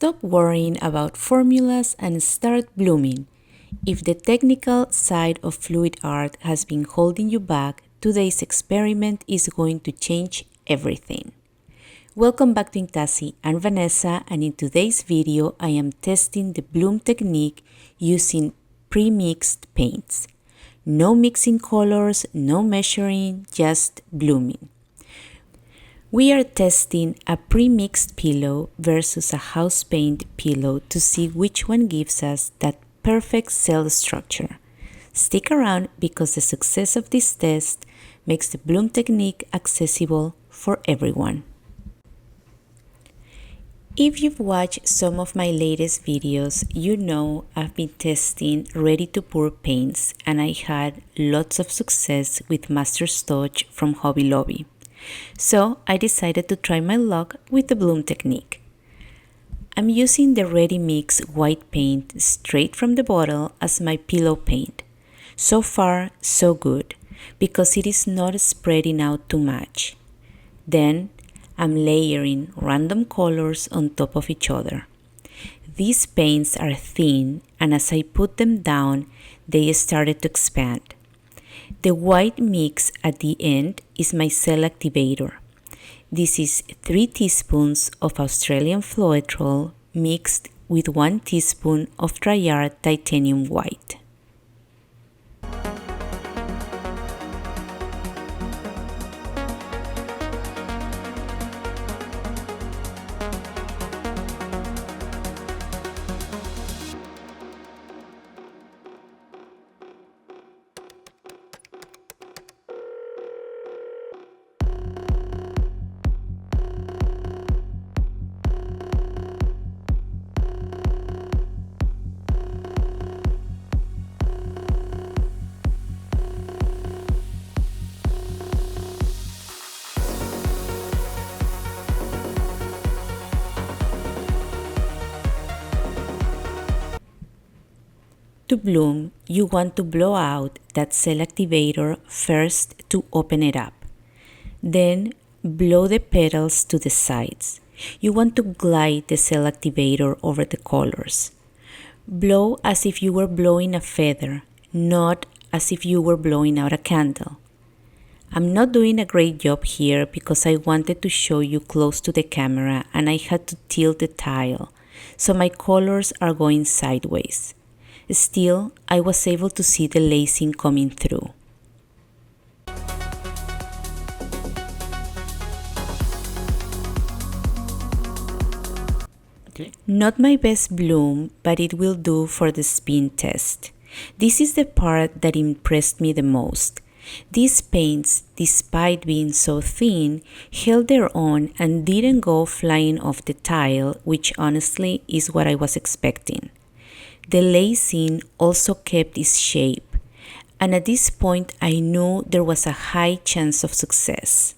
Stop worrying about formulas and start blooming. If the technical side of fluid art has been holding you back, today's experiment is going to change everything. Welcome back to Inktassi. I'm Vanessa, and in today's video I am testing the bloom technique using pre-mixed paints. No mixing colors, no measuring, just blooming. We are testing a pre-mixed pillow versus a house paint pillow to see which one gives us that perfect cell structure. Stick around because the success of this test makes the bloom technique accessible for everyone. If you've watched some of my latest videos, you know I've been testing ready-to-pour paints and I had lots of success with Master's Touch from Hobby Lobby. So I decided to try my luck with the bloom technique. I'm using the ready-mix white paint straight from the bottle as my pillow paint. So far, so good, because it is not spreading out too much. Then I'm layering random colors on top of each other. These paints are thin, and as I put them down, they started to expand. The white mix at the end is my cell activator. This is 3 teaspoons of Australian Floetrol mixed with 1 teaspoon of dry art titanium white. To bloom, you want to blow out that cell activator first to open it up. Then blow the petals to the sides. You want to glide the cell activator over the colors. Blow as if you were blowing a feather, not as if you were blowing out a candle. I'm not doing a great job here because I wanted to show you close to the camera and I had to tilt the tile, so my colors are going sideways. Still, I was able to see the lacing coming through. Not my best bloom, but it will do for the spin test. This is the part that impressed me the most. These paints, despite being so thin, held their own and didn't go flying off the tile, which honestly is what I was expecting. The lacing also kept its shape, and at this point I knew there was a high chance of success.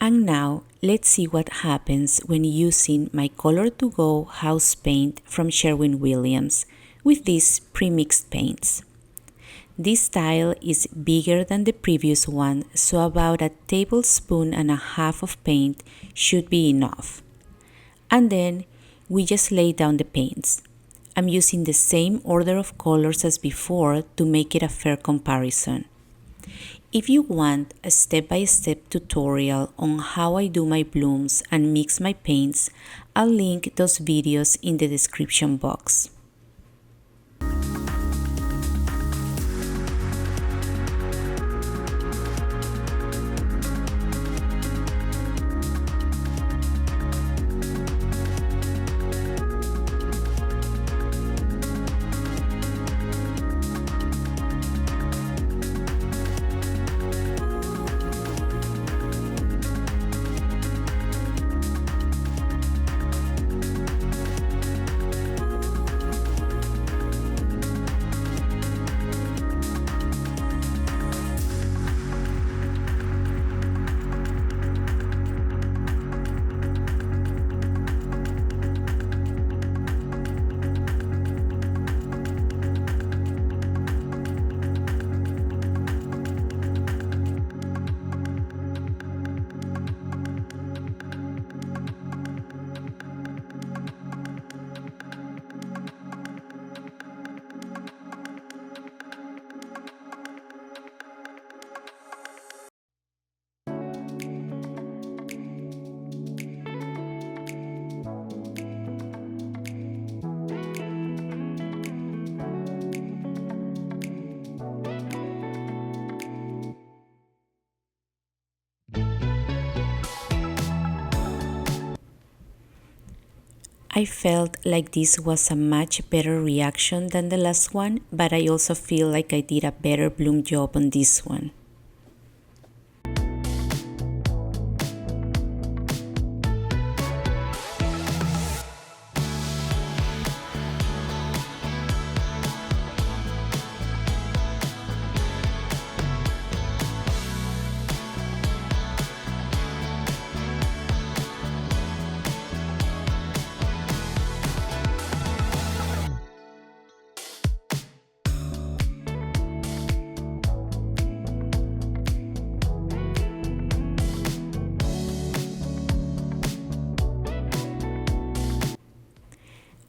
And now let's see what happens when using my Color to Go house paint from Sherwin-Williams with these pre-mixed paints. This tile is bigger than the previous one, so about a tablespoon and a half of paint should be enough. And then we just lay down the paints. I'm using the same order of colors as before to make it a fair comparison. If you want a step-by-step tutorial on how I do my blooms and mix my paints, I'll link those videos in the description box. I felt like this was a much better reaction than the last one, but I also feel like I did a better bloom job on this one.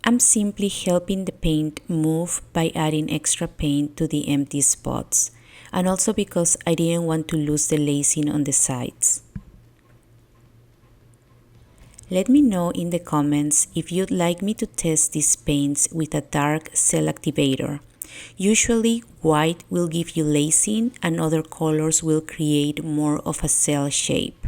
I'm simply helping the paint move by adding extra paint to the empty spots, and also because I didn't want to lose the lacing on the sides. Let me know in the comments if you'd like me to test these paints with a dark cell activator. Usually white will give you lacing and other colors will create more of a cell shape.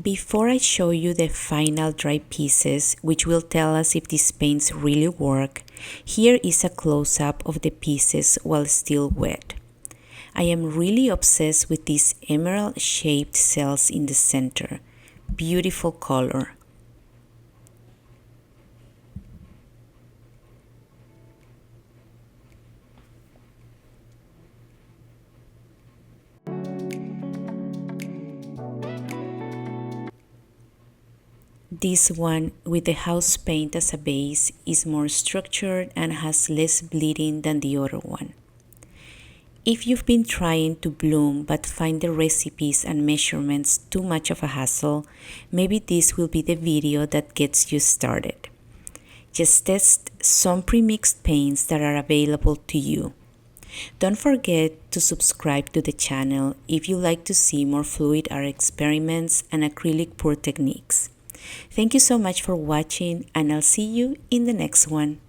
Before I show you the final dry pieces, which will tell us if these paints really work, here is a close-up of the pieces while still wet. I am really obsessed with these emerald-shaped cells in the center. Beautiful color. This one, with the house paint as a base, is more structured and has less bleeding than the other one. If you've been trying to bloom but find the recipes and measurements too much of a hassle, maybe this will be the video that gets you started. Just test some pre-mixed paints that are available to you. Don't forget to subscribe to the channel if you like to see more fluid art experiments and acrylic pour techniques. Thank you so much for watching, and I'll see you in the next one.